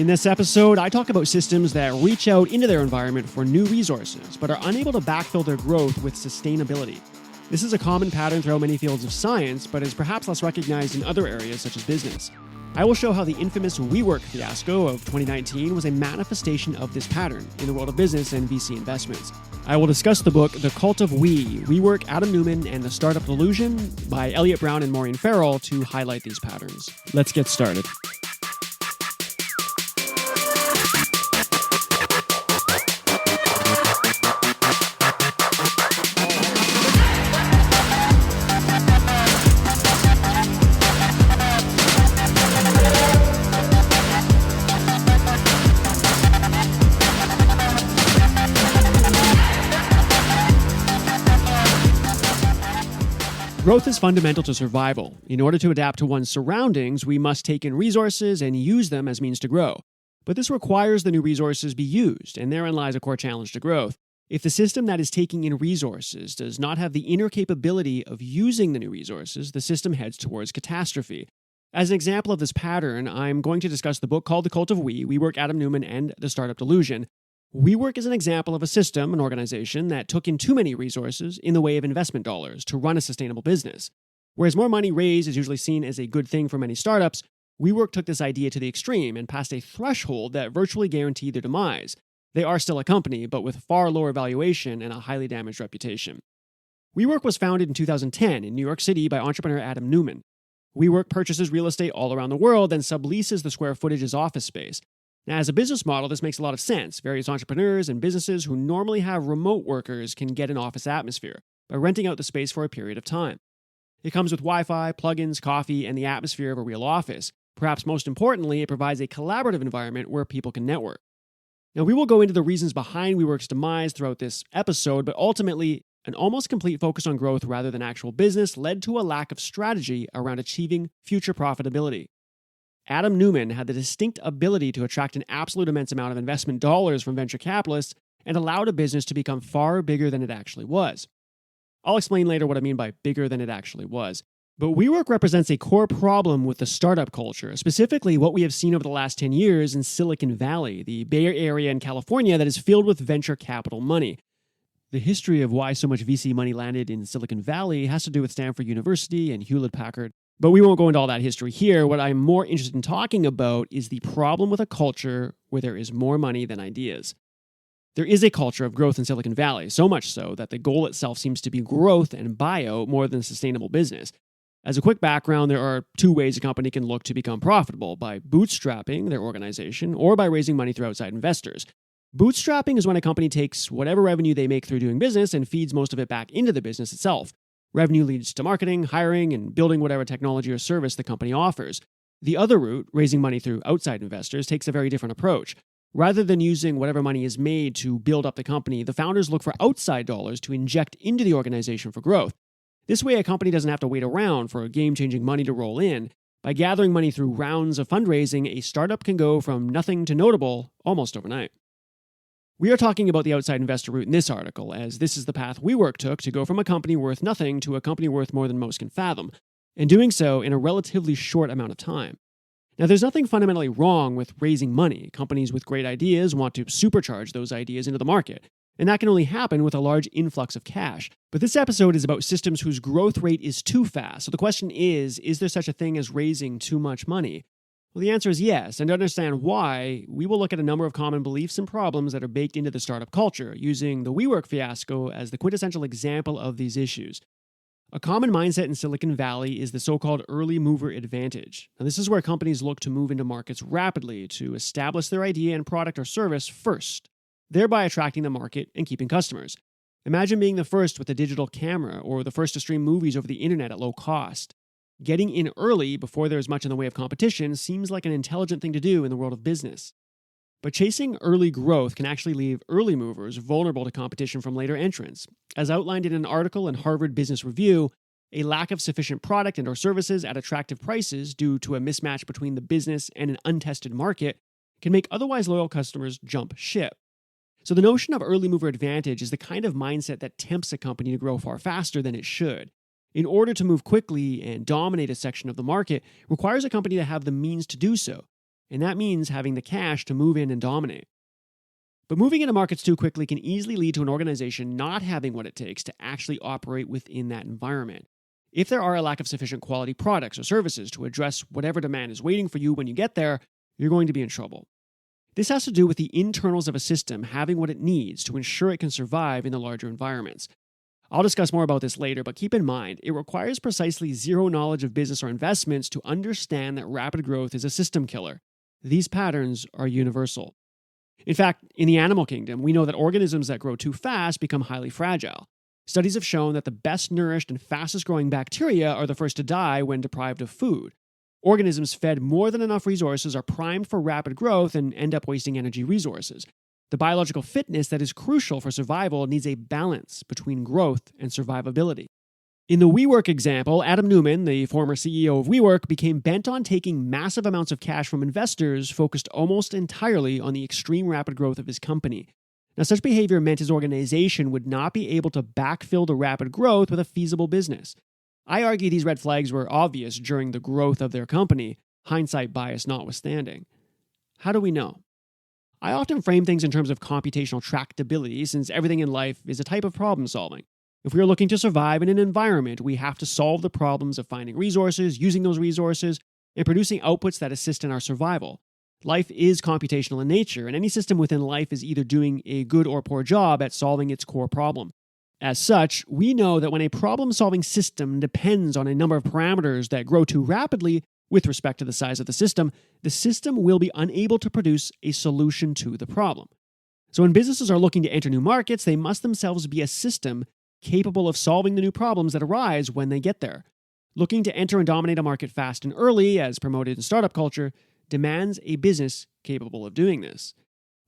In this episode, I talk about systems that reach out into their environment for new resources, but are unable to backfill their growth with sustainability. This is a common pattern throughout many fields of science, but is perhaps less recognized in other areas such as business. I will show how the infamous WeWork fiasco of 2019 was a manifestation of this pattern in the world of business and VC investments. I will discuss the book The Cult of WeWork, Adam Newman, and the Startup Delusion by Elliot Brown and Maureen Farrell to highlight these patterns. Let's get started. Growth is fundamental to survival. In order to adapt to one's surroundings, we must take in resources and use them as means to grow. But this requires the new resources be used, and therein lies a core challenge to growth. If the system that is taking in resources does not have the inner capability of using the new resources, the system heads towards catastrophe. As an example of this pattern, I'm going to discuss the book called The Cult of WeWork, Adam Newman, and the Startup Delusion. WeWork is an example of a system, an organization, that took in too many resources in the way of investment dollars to run a sustainable business. Whereas more money raised is usually seen as a good thing for many startups, WeWork took this idea to the extreme and passed a threshold that virtually guaranteed their demise. They are still a company, but with far lower valuation and a highly damaged reputation. WeWork was founded in 2010 in New York City by entrepreneur Adam Newman. WeWork purchases real estate all around the world and subleases the square footage as office space. Now, as a business model, this makes a lot of sense. Various entrepreneurs and businesses who normally have remote workers can get an office atmosphere by renting out the space for a period of time. It comes with Wi-Fi, plugins, coffee, and the atmosphere of a real office. Perhaps most importantly, it provides a collaborative environment where people can network. Now, we will go into the reasons behind WeWork's demise throughout this episode, but ultimately, an almost complete focus on growth rather than actual business led to a lack of strategy around achieving future profitability. Adam Newman had the distinct ability to attract an absolute immense amount of investment dollars from venture capitalists and allowed a business to become far bigger than it actually was. I'll explain later what I mean by bigger than it actually was. But WeWork represents a core problem with the startup culture, specifically what we have seen over the last 10 years in Silicon Valley, the Bay Area in California that is filled with venture capital money. The history of why so much VC money landed in Silicon Valley has to do with Stanford University and Hewlett-Packard. But we won't go into all that history here. What I'm more interested in talking about is the problem with a culture where there is more money than ideas. There is a culture of growth in Silicon Valley, so much so that the goal itself seems to be growth and bio more than sustainable business. As a quick background, there are two ways a company can look to become profitable: by bootstrapping their organization or by raising money through outside investors. Bootstrapping is when a company takes whatever revenue they make through doing business and feeds most of it back into the business itself. Revenue leads to marketing, hiring, and building whatever technology or service the company offers. The other route, raising money through outside investors, takes a very different approach. Rather than using whatever money is made to build up the company, the founders look for outside dollars to inject into the organization for growth. This way, a company doesn't have to wait around for game-changing money to roll in. By gathering money through rounds of fundraising, a startup can go from nothing to notable almost overnight. We are talking about the outside investor route in this article, as this is the path WeWork took to go from a company worth nothing to a company worth more than most can fathom, and doing so in a relatively short amount of time. Now, there's nothing fundamentally wrong with raising money. Companies with great ideas want to supercharge those ideas into the market, and that can only happen with a large influx of cash. But this episode is about systems whose growth rate is too fast. So the question is there such a thing as raising too much money? Well, the answer is yes, and to understand why, we will look at a number of common beliefs and problems that are baked into the startup culture, using the WeWork fiasco as the quintessential example of these issues. A common mindset in Silicon Valley is the so-called early mover advantage. Now, this is where companies look to move into markets rapidly to establish their idea and product or service first, thereby attracting the market and keeping customers. Imagine being the first with a digital camera or the first to stream movies over the internet at low cost. Getting in early before there's much in the way of competition seems like an intelligent thing to do in the world of business. But chasing early growth can actually leave early movers vulnerable to competition from later entrants. As outlined in an article in Harvard Business Review, a lack of sufficient product and/or services at attractive prices due to a mismatch between the business and an untested market can make otherwise loyal customers jump ship. So the notion of early mover advantage is the kind of mindset that tempts a company to grow far faster than it should. In order to move quickly and dominate a section of the market requires a company to have the means to do so. and that means having the cash to move in and dominate. But moving into markets too quickly can easily lead to an organization not having what it takes to actually operate within that environment. If there are a lack of sufficient quality products or services to address whatever demand is waiting for you when you get there, you're going to be in trouble. This has to do with the internals of a system having what it needs to ensure it can survive in the larger environments. I'll discuss more about this later, but keep in mind, it requires precisely zero knowledge of business or investments to understand that rapid growth is a system killer. These patterns are universal. In fact, in the animal kingdom, we know that organisms that grow too fast become highly fragile. Studies have shown that the best nourished and fastest growing bacteria are the first to die when deprived of food. Organisms fed more than enough resources are primed for rapid growth and end up wasting energy resources. The biological fitness that is crucial for survival needs a balance between growth and survivability. In the WeWork example, Adam Neumann, the former CEO of WeWork, became bent on taking massive amounts of cash from investors focused almost entirely on the extreme rapid growth of his company. Now, such behavior meant his organization would not be able to backfill the rapid growth with a feasible business. I argue these red flags were obvious during the growth of their company, hindsight bias notwithstanding. How do we know? I often frame things in terms of computational tractability, since everything in life is a type of problem solving. If we are looking to survive in an environment, we have to solve the problems of finding resources, using those resources, and producing outputs that assist in our survival. Life is computational in nature, and any system within life is either doing a good or poor job at solving its core problem. As such, we know that when a problem-solving system depends on a number of parameters that grow too rapidly with respect to the size of the system will be unable to produce a solution to the problem. So when businesses are looking to enter new markets, they must themselves be a system capable of solving the new problems that arise when they get there. Looking to enter and dominate a market fast and early, as promoted in startup culture, demands a business capable of doing this.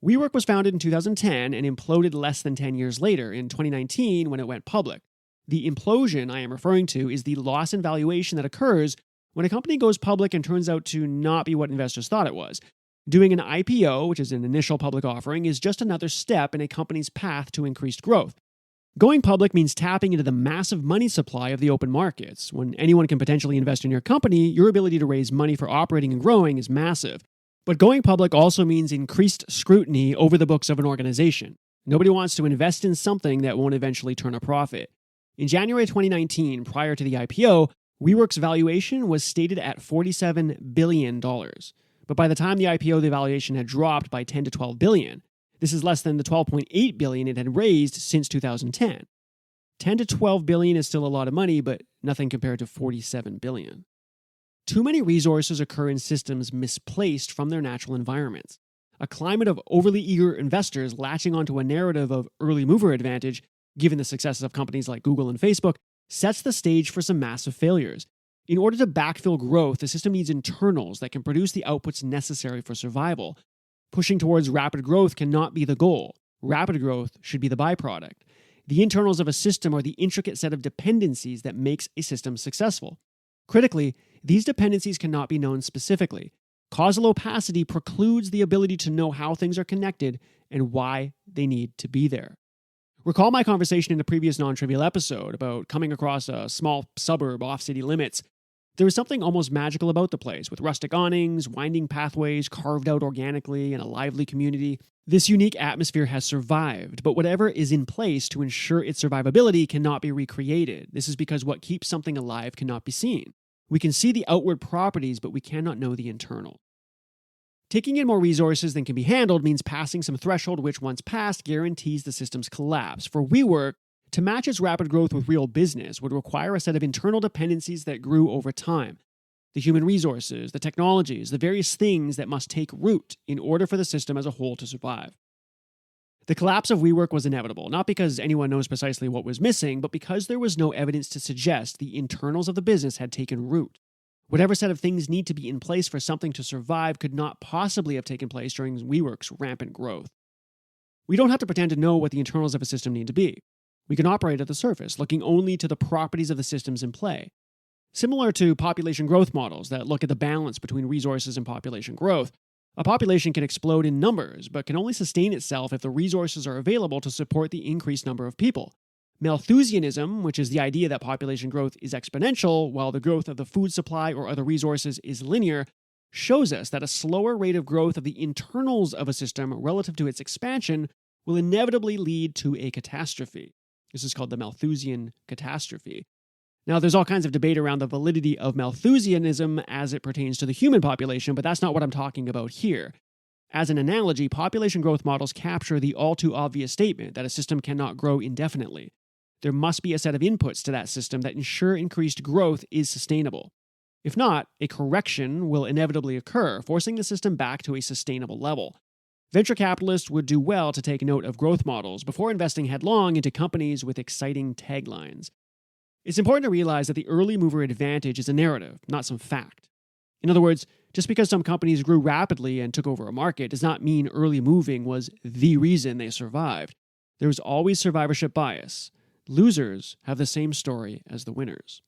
WeWork was founded in 2010 and imploded less than 10 years later, in 2019 when it went public. The implosion I am referring to is the loss in valuation that occurs when a company goes public and turns out to not be what investors thought it was. Doing an IPO, which is an initial public offering, is just another step in a company's path to increased growth. Going public means tapping into the massive money supply of the open markets. When anyone can potentially invest in your company, your ability to raise money for operating and growing is massive. But going public also means increased scrutiny over the books of an organization. Nobody wants to invest in something that won't eventually turn a profit. In January 2019, prior to the IPO, WeWork's valuation was stated at $47 billion. But by the time the IPO, the valuation had dropped by $10 to $12 billion. This is less than the $12.8 billion it had raised since 2010. $10 to $12 billion is still a lot of money, but nothing compared to $47 billion. Too many resources occur in systems misplaced from their natural environments. A climate of overly eager investors latching onto a narrative of early mover advantage, given the successes of companies like Google and Facebook, sets the stage for some massive failures. In order to backfill growth, the system needs internals that can produce the outputs necessary for survival. Pushing towards rapid growth cannot be the goal. Rapid growth should be the byproduct. The internals of a system are the intricate set of dependencies that makes a system successful. Critically, these dependencies cannot be known specifically. Causal opacity precludes the ability to know how things are connected and why they need to be there. Recall my conversation in a previous NonTrivial episode about coming across a small suburb off city limits. There was something almost magical about the place, with rustic awnings, winding pathways carved out organically, and a lively community. This unique atmosphere has survived, but whatever is in place to ensure its survivability cannot be recreated. This is because what keeps something alive cannot be seen. We can see the outward properties, but we cannot know the internal. Taking in more resources than can be handled means passing some threshold which, once passed, guarantees the system's collapse. For WeWork, to match its rapid growth with real business would require a set of internal dependencies that grew over time. The human resources, the technologies, the various things that must take root in order for the system as a whole to survive. The collapse of WeWork was inevitable, not because anyone knows precisely what was missing, but because there was no evidence to suggest the internals of the business had taken root. Whatever set of things need to be in place for something to survive could not possibly have taken place during WeWork's rampant growth. We don't have to pretend to know what the internals of a system need to be. We can operate at the surface, looking only to the properties of the systems in play. Similar to population growth models that look at the balance between resources and population growth, a population can explode in numbers, but can only sustain itself if the resources are available to support the increased number of people. Malthusianism, which is the idea that population growth is exponential while the growth of the food supply or other resources is linear, shows us that a slower rate of growth of the internals of a system relative to its expansion will inevitably lead to a catastrophe. This is called the Malthusian catastrophe. Now, there's all kinds of debate around the validity of Malthusianism as it pertains to the human population, but that's not what I'm talking about here. As an analogy, population growth models capture the all too obvious statement that a system cannot grow indefinitely. There must be a set of inputs to that system that ensure increased growth is sustainable. If not, a correction will inevitably occur, forcing the system back to a sustainable level. Venture capitalists would do well to take note of growth models before investing headlong into companies with exciting taglines. It's important to realize that the early mover advantage is a narrative, not some fact. In other words, just because some companies grew rapidly and took over a market does not mean early moving was the reason they survived. There is always survivorship bias. Losers have the same story as the winners.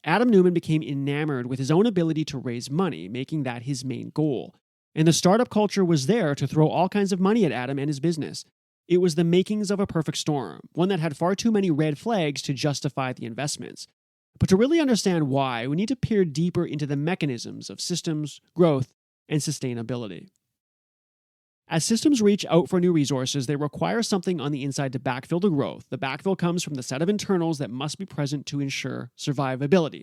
Adam Neumann became enamored with his own ability to raise money, making that his main goal. And the startup culture was there to throw all kinds of money at Adam and his business. It was the makings of a perfect storm, one that had far too many red flags to justify the investments. But to really understand why, we need to peer deeper into the mechanisms of systems, growth, and sustainability. As systems reach out for new resources, they require something on the inside to backfill the growth. The backfill comes from the set of internals that must be present to ensure survivability.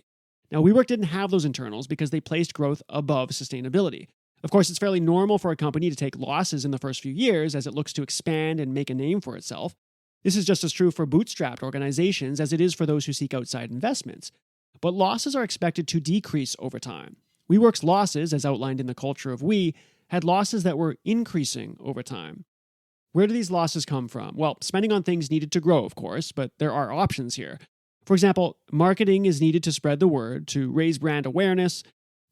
Now, WeWork didn't have those internals because they placed growth above sustainability. Of course, it's fairly normal for a company to take losses in the first few years as it looks to expand and make a name for itself. This is just as true for bootstrapped organizations as it is for those who seek outside investments. But losses are expected to decrease over time. WeWork's losses, as outlined in the culture of We, had losses that were increasing over time. Where do these losses come from? Well, spending on things needed to grow, of course, but there are options here. For example, marketing is needed to spread the word, to raise brand awareness.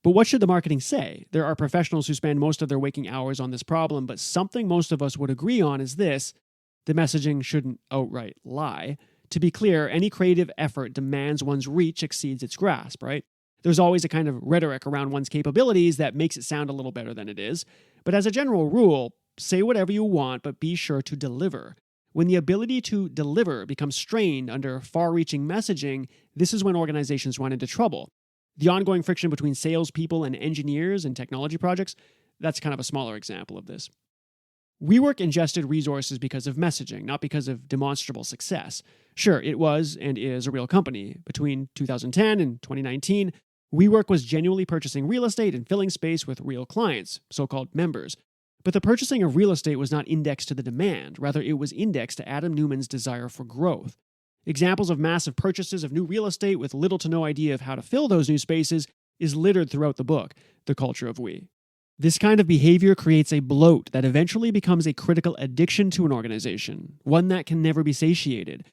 But what should the marketing say? There are professionals who spend most of their waking hours on this problem, but something most of us would agree on is this: the messaging shouldn't outright lie. To be clear, any creative effort demands one's reach exceeds its grasp, right? There's always a kind of rhetoric around one's capabilities that makes it sound a little better than it is. But as a general rule, say whatever you want, but be sure to deliver. When the ability to deliver becomes strained under far-reaching messaging, this is when organizations run into trouble. The ongoing friction between salespeople and engineers in technology projects, that's kind of a smaller example of this. WeWork ingested resources because of messaging, not because of demonstrable success. Sure, it was and is a real company. Between 2010 and 2019, WeWork was genuinely purchasing real estate and filling space with real clients, so-called members. But the purchasing of real estate was not indexed to the demand. Rather, it was indexed to Adam Neumann's desire for growth. Examples of massive purchases of new real estate with little to no idea of how to fill those new spaces is littered throughout the book, The Culture of We. This kind of behavior creates a bloat that eventually becomes a critical addiction to an organization, one that can never be satiated.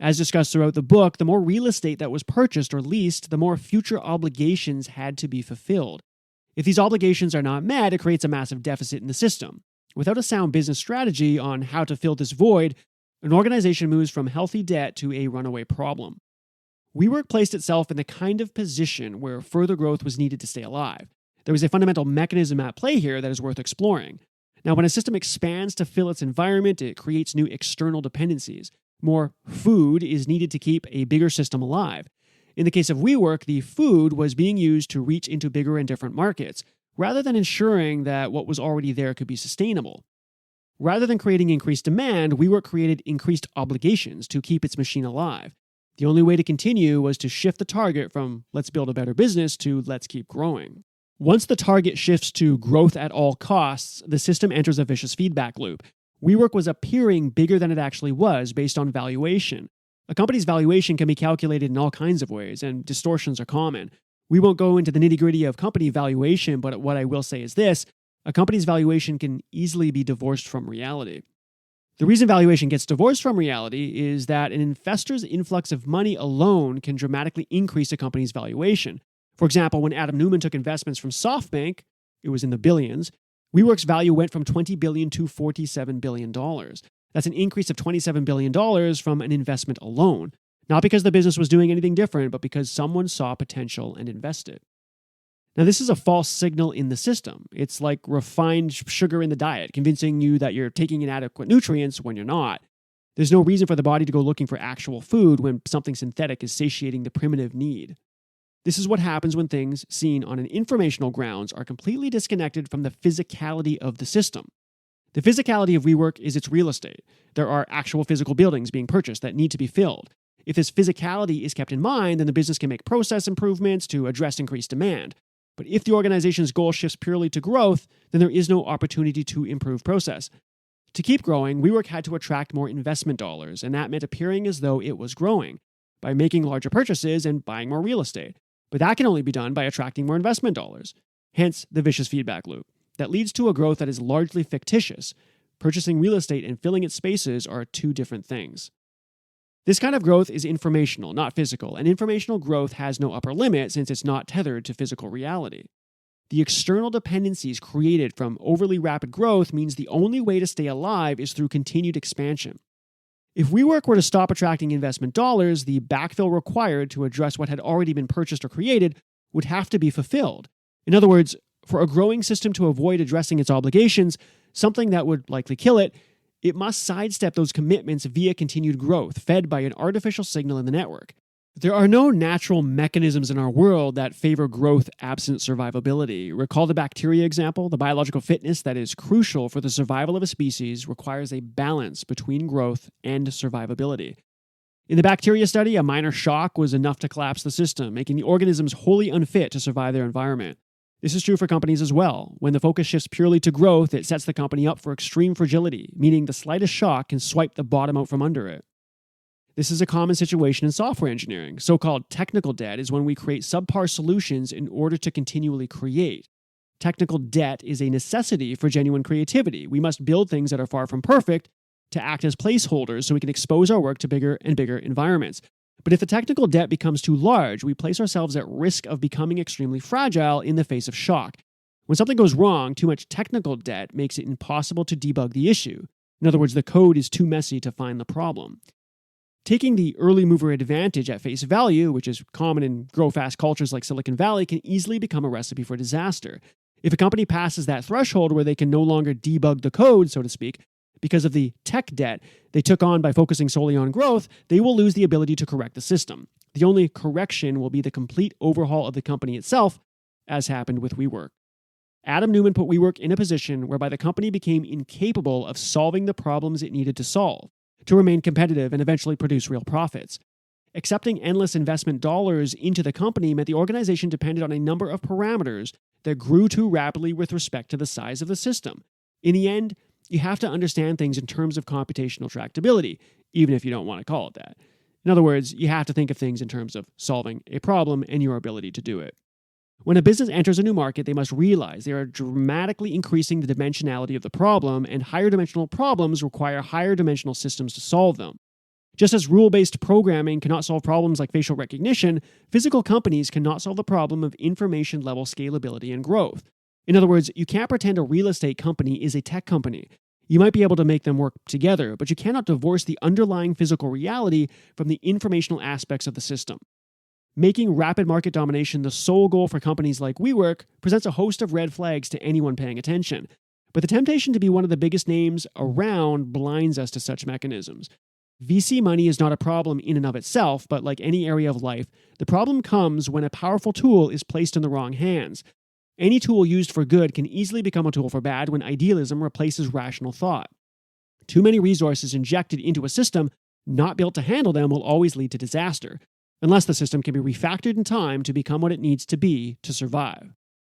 As discussed throughout the book, the more real estate that was purchased or leased, the more future obligations had to be fulfilled. If these obligations are not met, it creates a massive deficit in the system. Without a sound business strategy on how to fill this void, an organization moves from healthy debt to a runaway problem. WeWork placed itself in the kind of position where further growth was needed to stay alive. There was a fundamental mechanism at play here that is worth exploring. Now, when a system expands to fill its environment, it creates new external dependencies. More food is needed to keep a bigger system alive. In the case of WeWork, the food was being used to reach into bigger and different markets, rather than ensuring that what was already there could be sustainable. Rather than creating increased demand, WeWork created increased obligations to keep its machine alive. The only way to continue was to shift the target from let's build a better business to let's keep growing. Once the target shifts to growth at all costs, the system enters a vicious feedback loop. WeWork was appearing bigger than it actually was based on valuation. A company's valuation can be calculated in all kinds of ways, and distortions are common. We won't go into the nitty-gritty of company valuation, but what I will say is this: a company's valuation can easily be divorced from reality. The reason valuation gets divorced from reality is that an investor's influx of money alone can dramatically increase a company's valuation. For example, when Adam Neumann took investments from SoftBank, it was in the billions, WeWork's value went from $20 billion to $47 billion. That's an increase of $27 billion from an investment alone. Not because the business was doing anything different, but because someone saw potential and invested. Now, this is a false signal in the system. It's like refined sugar in the diet, convincing you that you're taking inadequate nutrients when you're not. There's no reason for the body to go looking for actual food when something synthetic is satiating the primitive need. This is what happens when things seen on an informational grounds are completely disconnected from the physicality of the system. The physicality of WeWork is its real estate. There are actual physical buildings being purchased that need to be filled. If this physicality is kept in mind, then the business can make process improvements to address increased demand. But if the organization's goal shifts purely to growth, then there is no opportunity to improve process. To keep growing, WeWork had to attract more investment dollars, and that meant appearing as though it was growing by making larger purchases and buying more real estate. But that can only be done by attracting more investment dollars. Hence, the vicious feedback loop that leads to a growth that is largely fictitious. Purchasing real estate and filling its spaces are two different things. This kind of growth is informational, not physical, and informational growth has no upper limit since it's not tethered to physical reality. The external dependencies created from overly rapid growth means the only way to stay alive is through continued expansion. If WeWork were to stop attracting investment dollars, the backfill required to address what had already been purchased or created would have to be fulfilled. In other words, for a growing system to avoid addressing its obligations, something that would likely kill it, it must sidestep those commitments via continued growth, fed by an artificial signal in the network. There are no natural mechanisms in our world that favor growth absent survivability. Recall the bacteria example. The biological fitness that is crucial for the survival of a species requires a balance between growth and survivability. In the bacteria study, a minor shock was enough to collapse the system, making the organisms wholly unfit to survive their environment. This is true for companies as well. When the focus shifts purely to growth, it sets the company up for extreme fragility, meaning the slightest shock can swipe the bottom out from under it. This is a common situation in software engineering. So-called technical debt is when we create subpar solutions in order to continually create. Technical debt is a necessity for genuine creativity. We must build things that are far from perfect to act as placeholders so we can expose our work to bigger and bigger environments. But if the technical debt becomes too large, we place ourselves at risk of becoming extremely fragile in the face of shock. When something goes wrong, too much technical debt makes it impossible to debug the issue. In other words, the code is too messy to find the problem. Taking the early mover advantage at face value, which is common in grow-fast cultures like Silicon Valley, can easily become a recipe for disaster. If a company passes that threshold where they can no longer debug the code, so to speak, because of the tech debt they took on by focusing solely on growth, they will lose the ability to correct the system. The only correction will be the complete overhaul of the company itself, as happened with WeWork. Adam Neumann put WeWork in a position whereby the company became incapable of solving the problems it needed to solve, to remain competitive and eventually produce real profits. Accepting endless investment dollars into the company meant the organization depended on a number of parameters that grew too rapidly with respect to the size of the system. In the end, you have to understand things in terms of computational tractability, even if you don't want to call it that. In other words, you have to think of things in terms of solving a problem and your ability to do it. When a business enters a new market, they must realize they are dramatically increasing the dimensionality of the problem, and higher dimensional problems require higher dimensional systems to solve them. Just as rule-based programming cannot solve problems like facial recognition, physical companies cannot solve the problem of information-level scalability and growth. In other words, you can't pretend a real estate company is a tech company. You might be able to make them work together, but you cannot divorce the underlying physical reality from the informational aspects of the system. Making rapid market domination the sole goal for companies like WeWork presents a host of red flags to anyone paying attention. But the temptation to be one of the biggest names around blinds us to such mechanisms. VC money is not a problem in and of itself, but like any area of life, the problem comes when a powerful tool is placed in the wrong hands. Any tool used for good can easily become a tool for bad when idealism replaces rational thought. Too many resources injected into a system not built to handle them will always lead to disaster, unless the system can be refactored in time to become what it needs to be to survive.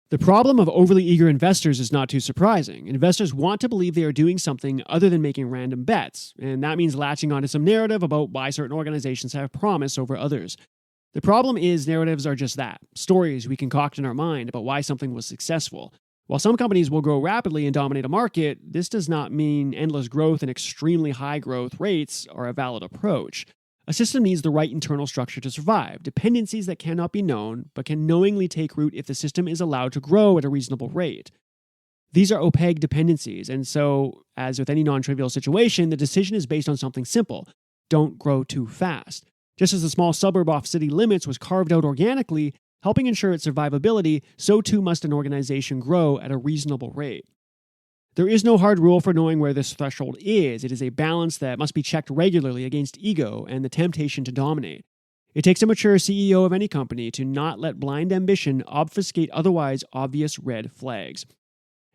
The problem of overly eager investors is not too surprising. Investors want to believe they are doing something other than making random bets, and that means latching onto some narrative about why certain organizations have promise over others. The problem is narratives are just that, stories we concoct in our mind about why something was successful. While some companies will grow rapidly and dominate a market, this does not mean endless growth and extremely high growth rates are a valid approach. A system needs the right internal structure to survive, dependencies that cannot be known, but can knowingly take root if the system is allowed to grow at a reasonable rate. These are opaque dependencies, and so, as with any non-trivial situation, the decision is based on something simple. Don't grow too fast. Just as the small suburb off city limits was carved out organically, helping ensure its survivability, so too must an organization grow at a reasonable rate. There is no hard rule for knowing where this threshold is. It is a balance that must be checked regularly against ego and the temptation to dominate. It takes a mature CEO of any company to not let blind ambition obfuscate otherwise obvious red flags.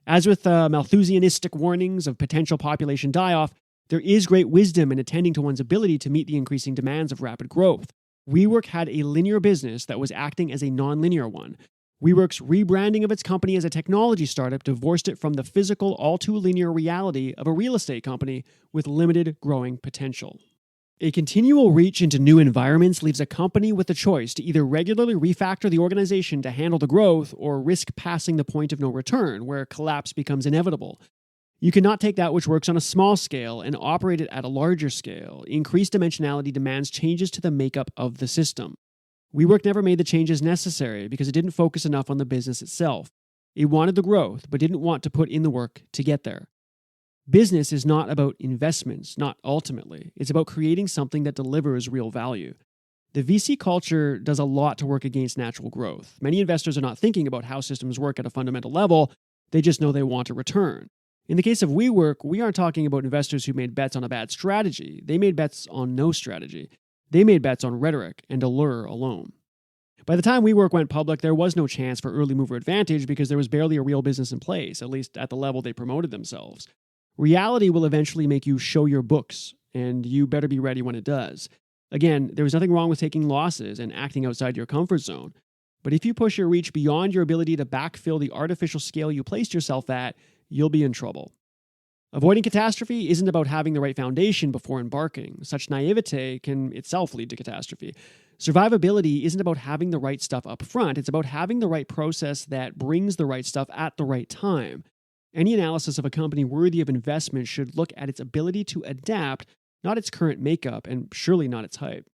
As with Malthusianistic warnings of potential population die-off, there is great wisdom in attending to one's ability to meet the increasing demands of rapid growth. WeWork had a linear business that was acting as a non-linear one. WeWork's rebranding of its company as a technology startup divorced it from the physical, all-too-linear reality of a real estate company with limited growing potential. A continual reach into new environments leaves a company with the choice to either regularly refactor the organization to handle the growth or risk passing the point of no return, where collapse becomes inevitable. You cannot take that which works on a small scale and operate it at a larger scale. Increased dimensionality demands changes to the makeup of the system. WeWork never made the changes necessary because it didn't focus enough on the business itself. It wanted the growth, but didn't want to put in the work to get there. Business is not about investments, not ultimately. It's about creating something that delivers real value. The VC culture does a lot to work against natural growth. Many investors are not thinking about how systems work at a fundamental level. They just know they want a return. In the case of WeWork, we aren't talking about investors who made bets on a bad strategy. They made bets on no strategy. They made bets on rhetoric and allure alone. By the time WeWork went public, there was no chance for early mover advantage because there was barely a real business in place, at least at the level they promoted themselves. Reality will eventually make you show your books, and you better be ready when it does. Again, there is nothing wrong with taking losses and acting outside your comfort zone. But if you push your reach beyond your ability to backfill the artificial scale you placed yourself at, you'll be in trouble. Avoiding catastrophe isn't about having the right foundation before embarking. Such naivete can itself lead to catastrophe. Survivability isn't about having the right stuff up front. It's about having the right process that brings the right stuff at the right time. Any analysis of a company worthy of investment should look at its ability to adapt, not its current makeup, and surely not its hype.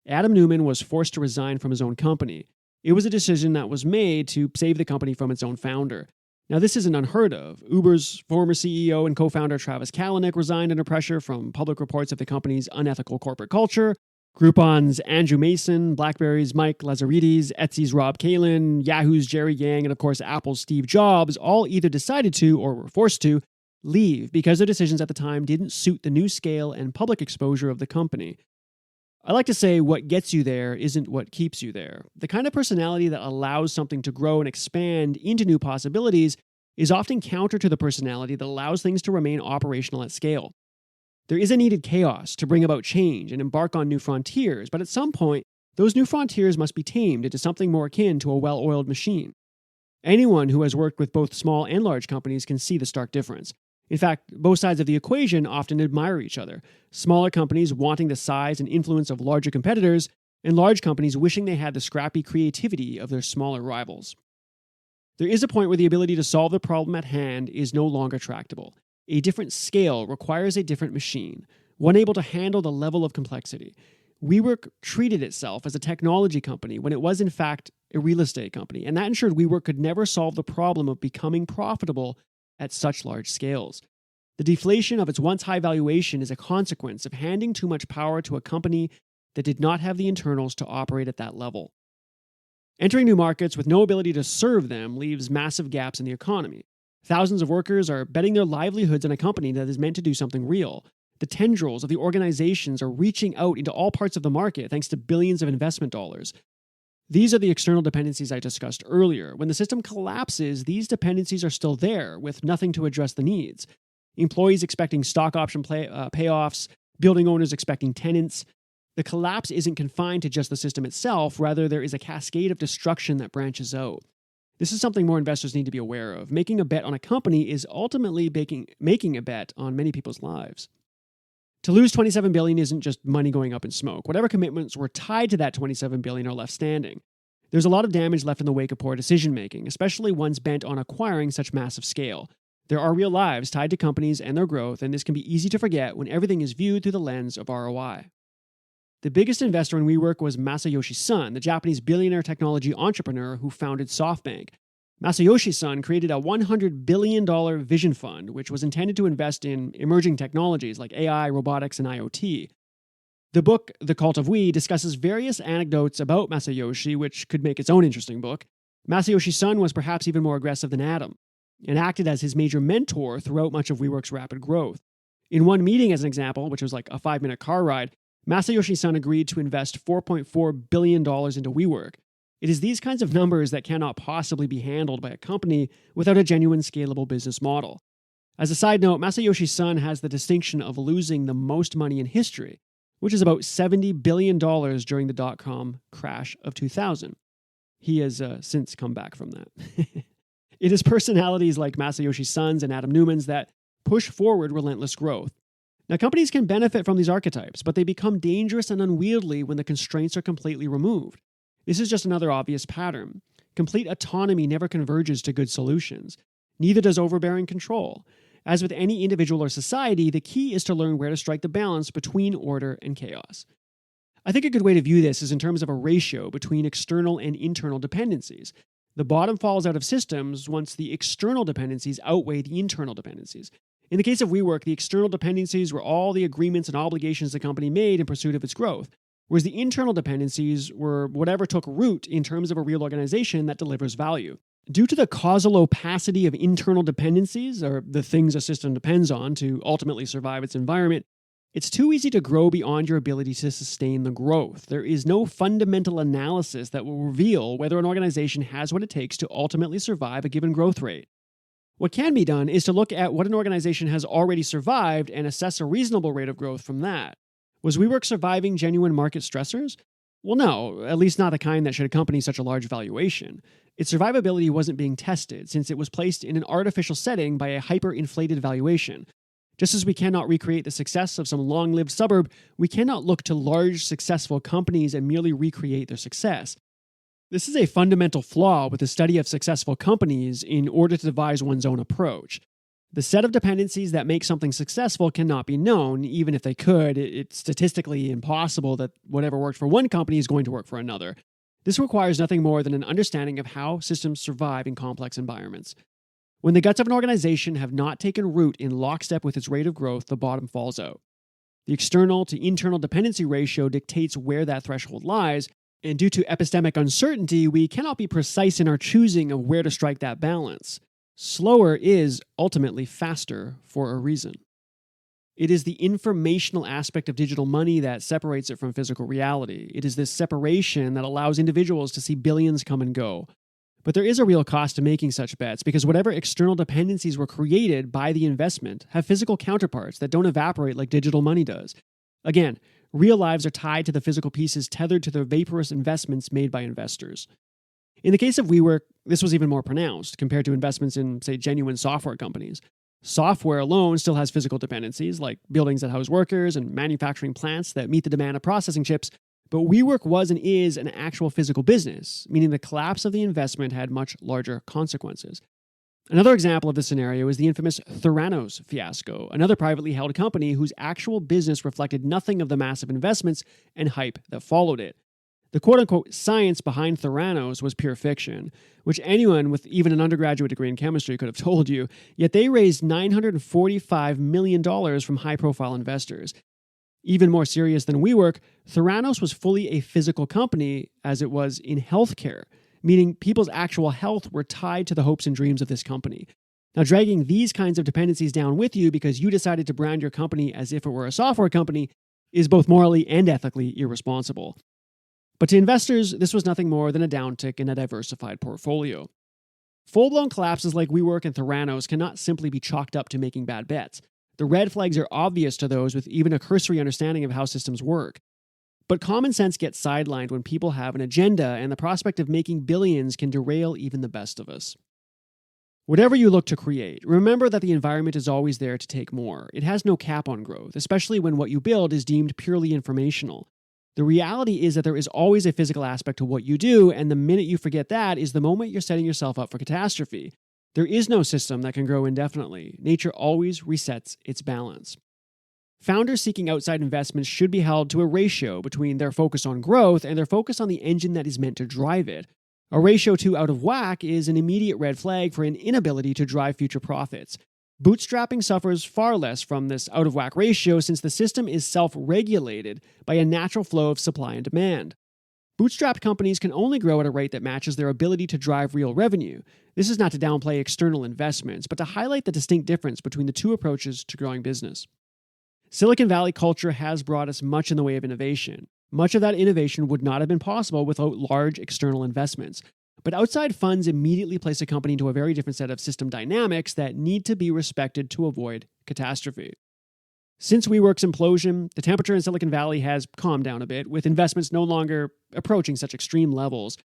Adam Neumann was forced to resign from his own company. It was a decision that was made to save the company from its own founder. Now, this isn't unheard of. Uber's former CEO and co-founder Travis Kalanick resigned under pressure from public reports of the company's unethical corporate culture. Groupon's Andrew Mason, BlackBerry's Mike Lazaridis, Etsy's Rob Kalin, Yahoo's Jerry Yang, and of course Apple's Steve Jobs all either decided to, or were forced to, leave because their decisions at the time didn't suit the new scale and public exposure of the company. I like to say what gets you there isn't what keeps you there. The kind of personality that allows something to grow and expand into new possibilities is often counter to the personality that allows things to remain operational at scale. There is a needed chaos to bring about change and embark on new frontiers, but at some point, those new frontiers must be tamed into something more akin to a well-oiled machine. Anyone who has worked with both small and large companies can see the stark difference. In fact, both sides of the equation often admire each other. Smaller companies wanting the size and influence of larger competitors, and large companies wishing they had the scrappy creativity of their smaller rivals. There is a point where the ability to solve the problem at hand is no longer tractable. A different scale requires a different machine, one able to handle the level of complexity. WeWork treated itself as a technology company when it was in fact a real estate company, and that ensured WeWork could never solve the problem of becoming profitable at such large scales. The deflation of its once high valuation is a consequence of handing too much power to a company that did not have the internals to operate at that level. Entering new markets with no ability to serve them leaves massive gaps in the economy. Thousands of workers are betting their livelihoods on a company that is meant to do something real. The tendrils of the organizations are reaching out into all parts of the market thanks to billions of investment dollars. These are the external dependencies I discussed earlier. When the system collapses, these dependencies are still there with nothing to address the needs. Employees expecting stock option payoffs, building owners expecting tenants. The collapse isn't confined to just the system itself. Rather, there is a cascade of destruction that branches out. This is something more investors need to be aware of. Making a bet on a company is ultimately making a bet on many people's lives. To lose $27 billion isn't just money going up in smoke. Whatever commitments were tied to that $27 billion are left standing. There's a lot of damage left in the wake of poor decision-making, especially ones bent on acquiring such massive scale. There are real lives tied to companies and their growth, and this can be easy to forget when everything is viewed through the lens of ROI. The biggest investor in WeWork was Masayoshi Son, the Japanese billionaire technology entrepreneur who founded SoftBank. Masayoshi Son created a $100 billion vision fund, which was intended to invest in emerging technologies like AI, robotics, and IoT. The book, The Cult of We, discusses various anecdotes about Masayoshi, which could make its own interesting book. Masayoshi Son was perhaps even more aggressive than Adam, and acted as his major mentor throughout much of WeWork's rapid growth. In one meeting, as an example, which was like a 5-minute car ride, Masayoshi Son agreed to invest $4.4 billion into WeWork. It is these kinds of numbers that cannot possibly be handled by a company without a genuine scalable business model. As a side note, Masayoshi Son has the distinction of losing the most money in history, which is about $70 billion during the dot-com crash of 2000. He has since come back from that. It is personalities like Masayoshi Son's and Adam Neumann's that push forward relentless growth. Now, companies can benefit from these archetypes, but they become dangerous and unwieldy when the constraints are completely removed. This is just another obvious pattern. Complete autonomy never converges to good solutions. Neither does overbearing control. As with any individual or society, the key is to learn where to strike the balance between order and chaos. I think a good way to view this is in terms of a ratio between external and internal dependencies. The bottom falls out of systems once the external dependencies outweigh the internal dependencies. In the case of WeWork, the external dependencies were all the agreements and obligations the company made in pursuit of its growth, whereas the internal dependencies were whatever took root in terms of a real organization that delivers value. Due to the causal opacity of internal dependencies, or the things a system depends on to ultimately survive its environment, it's too easy to grow beyond your ability to sustain the growth. There is no fundamental analysis that will reveal whether an organization has what it takes to ultimately survive a given growth rate. What can be done is to look at what an organization has already survived and assess a reasonable rate of growth from that. Was WeWork surviving genuine market stressors? Well, no, at least not the kind that should accompany such a large valuation. Its survivability wasn't being tested since it was placed in an artificial setting by a hyper-inflated valuation. Just as we cannot recreate the success of some long-lived suburb, we cannot look to large, successful companies and merely recreate their success. This is a fundamental flaw with the study of successful companies in order to devise one's own approach. The set of dependencies that make something successful cannot be known. Even if they could, it's statistically impossible that whatever worked for one company is going to work for another. This requires nothing more than an understanding of how systems survive in complex environments. When the guts of an organization have not taken root in lockstep with its rate of growth, the bottom falls out. The external to internal dependency ratio dictates where that threshold lies, and due to epistemic uncertainty, we cannot be precise in our choosing of where to strike that balance. Slower is ultimately faster for a reason. It is the informational aspect of digital money that separates it from physical reality. It is this separation that allows individuals to see billions come and go. But there is a real cost to making such bets because whatever external dependencies were created by the investment have physical counterparts that don't evaporate like digital money does. Again, real lives are tied to the physical pieces tethered to the vaporous investments made by investors. In the case of WeWork, this was even more pronounced compared to investments in, say, genuine software companies. Software alone still has physical dependencies, like buildings that house workers and manufacturing plants that meet the demand of processing chips, but WeWork was and is an actual physical business, meaning the collapse of the investment had much larger consequences. Another example of this scenario is the infamous Theranos fiasco, another privately held company whose actual business reflected nothing of the massive investments and hype that followed it. The quote-unquote science behind Theranos was pure fiction, which anyone with even an undergraduate degree in chemistry could have told you, yet they raised $945 million from high-profile investors. Even more serious than WeWork, Theranos was fully a physical company as it was in healthcare, meaning people's actual health were tied to the hopes and dreams of this company. Now, dragging these kinds of dependencies down with you because you decided to brand your company as if it were a software company is both morally and ethically irresponsible. But to investors, this was nothing more than a downtick in a diversified portfolio. Full-blown collapses like WeWork and Theranos cannot simply be chalked up to making bad bets. The red flags are obvious to those with even a cursory understanding of how systems work. But common sense gets sidelined when people have an agenda, and the prospect of making billions can derail even the best of us. Whatever you look to create, remember that the environment is always there to take more. It has no cap on growth, especially when what you build is deemed purely informational. The reality is that there is always a physical aspect to what you do, and the minute you forget that is the moment you're setting yourself up for catastrophe. There is no system that can grow indefinitely. Nature always resets its balance. Founders seeking outside investments should be held to a ratio between their focus on growth and their focus on the engine that is meant to drive it. A ratio too out of whack is an immediate red flag for an inability to drive future profits. Bootstrapping suffers far less from this out-of-whack ratio since the system is self-regulated by a natural flow of supply and demand. Bootstrapped companies can only grow at a rate that matches their ability to drive real revenue. This is not to downplay external investments, but to highlight the distinct difference between the two approaches to growing business. Silicon Valley culture has brought us much in the way of innovation. Much of that innovation would not have been possible without large external investments. But outside funds immediately place a company into a very different set of system dynamics that need to be respected to avoid catastrophe. Since WeWork's implosion, the temperature in Silicon Valley has calmed down a bit, with investments no longer approaching such extreme levels.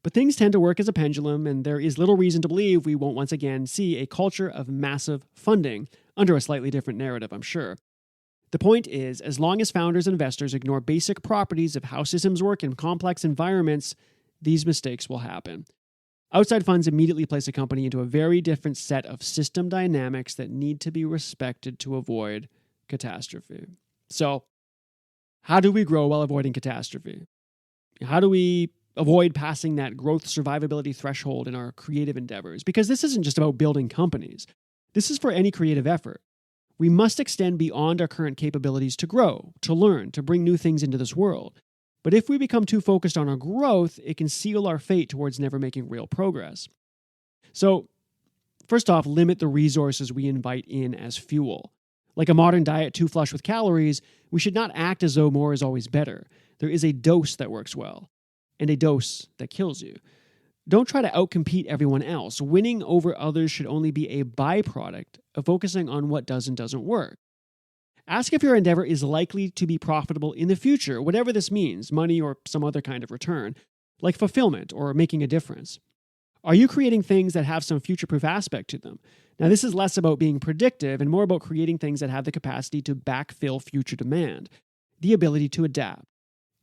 But things tend to work as a pendulum, and there is little reason to believe we won't once again see a culture of massive funding under a slightly different narrative, I'm sure. The point is, as long as founders and investors ignore basic properties of how systems work in complex environments, these mistakes will happen. Outside funds immediately place a company into a very different set of system dynamics that need to be respected to avoid catastrophe. So, how do we grow while avoiding catastrophe? How do we avoid passing that growth survivability threshold in our creative endeavors? Because this isn't just about building companies. This is for any creative effort. We must extend beyond our current capabilities to grow, to learn, to bring new things into this world. But if we become too focused on our growth, it can seal our fate towards never making real progress. So, first off, limit the resources we invite in as fuel. Like a modern diet too flush with calories, we should not act as though more is always better. There is a dose that works well, and a dose that kills you. Don't try to outcompete everyone else. Winning over others should only be a byproduct of focusing on what does and doesn't work. Ask if your endeavor is likely to be profitable in the future, whatever this means, money or some other kind of return, like fulfillment or making a difference. Are you creating things that have some future-proof aspect to them? Now, this is less about being predictive and more about creating things that have the capacity to backfill future demand, the ability to adapt.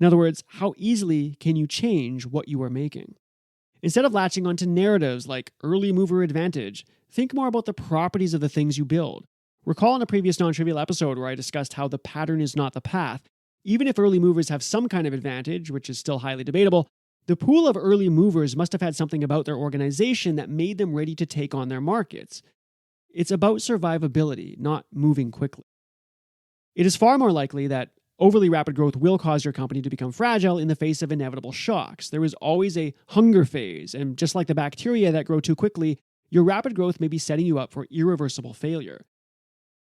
In other words, how easily can you change what you are making? Instead of latching onto narratives like early mover advantage, think more about the properties of the things you build. Recall in a previous NonTrivial episode where I discussed how the pattern is not the path. Even if early movers have some kind of advantage, which is still highly debatable, the pool of early movers must have had something about their organization that made them ready to take on their markets. It's about survivability, not moving quickly. It is far more likely that overly rapid growth will cause your company to become fragile in the face of inevitable shocks. There is always a hunger phase, and just like the bacteria that grow too quickly, your rapid growth may be setting you up for irreversible failure.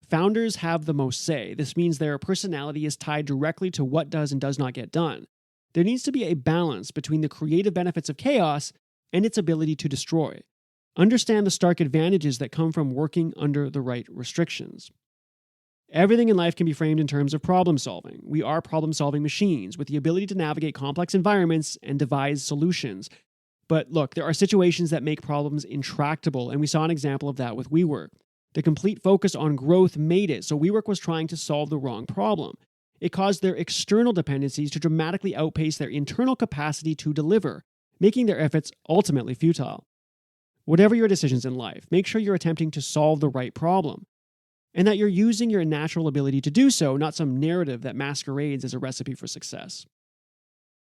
Founders have the most say. This means their personality is tied directly to what does and does not get done. There needs to be a balance between the creative benefits of chaos and its ability to destroy. Understand the stark advantages that come from working under the right restrictions. Everything in life can be framed in terms of problem solving. We are problem-solving machines with the ability to navigate complex environments and devise solutions. But look, there are situations that make problems intractable, and we saw an example of that with WeWork. The complete focus on growth made it so WeWork was trying to solve the wrong problem. It caused their external dependencies to dramatically outpace their internal capacity to deliver, making their efforts ultimately futile. Whatever your decisions in life, make sure you're attempting to solve the right problem, and that you're using your natural ability to do so, not some narrative that masquerades as a recipe for success.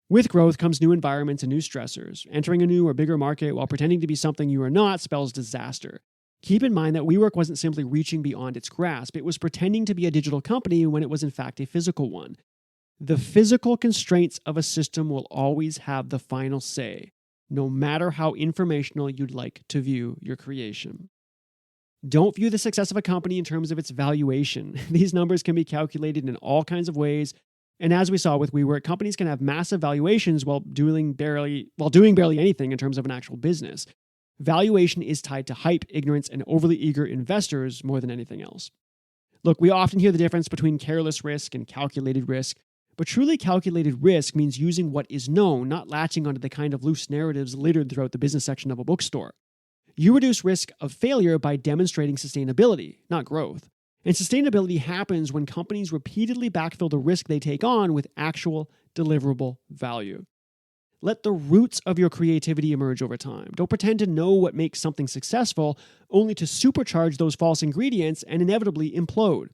With growth comes new environments and new stressors. Entering a new or bigger market while pretending to be something you are not spells disaster. Keep in mind that WeWork wasn't simply reaching beyond its grasp. It was pretending to be a digital company when it was in fact a physical one. The physical constraints of a system will always have the final say, no matter how informational you'd like to view your creation. Don't view the success of a company in terms of its valuation. These numbers can be calculated in all kinds of ways, and as we saw with WeWork, companies can have massive valuations while doing barely anything in terms of an actual business. Valuation is tied to hype, ignorance, and overly eager investors more than anything else. Look, we often hear the difference between careless risk and calculated risk, but truly calculated risk means using what is known, not latching onto the kind of loose narratives littered throughout the business section of a bookstore. You reduce risk of failure by demonstrating sustainability, not growth. And sustainability happens when companies repeatedly backfill the risk they take on with actual deliverable value. Let the roots of your creativity emerge over time. Don't pretend to know what makes something successful, only to supercharge those false ingredients and inevitably implode.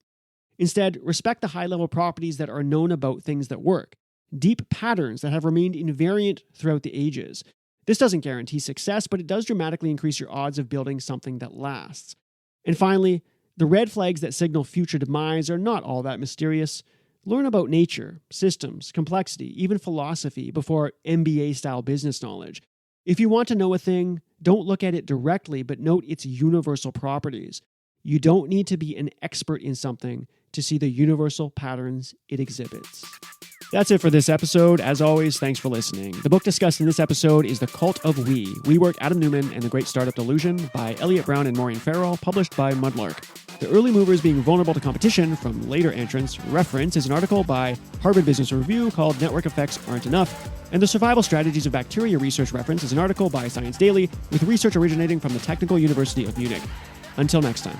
Instead, respect the high-level properties that are known about things that work, deep patterns that have remained invariant throughout the ages. This doesn't guarantee success, but it does dramatically increase your odds of building something that lasts. And finally, the red flags that signal future demise are not all that mysterious. Learn about nature, systems, complexity, even philosophy before MBA-style business knowledge. If you want to know a thing, don't look at it directly, but note its universal properties. You don't need to be an expert in something to see the universal patterns it exhibits. That's it for this episode. As always, thanks for listening. The book discussed in this episode is The Cult of We, WeWork, Adam Newman, and the Great Startup Delusion by Elliot Brown and Maureen Farrell, published by Mudlark. The early movers being vulnerable to competition from later entrants reference is an article by Harvard Business Review called Network Effects Aren't Enough, and the survival strategies of bacteria research reference is an article by Science Daily with research originating from the Technical University of Munich. Until next time.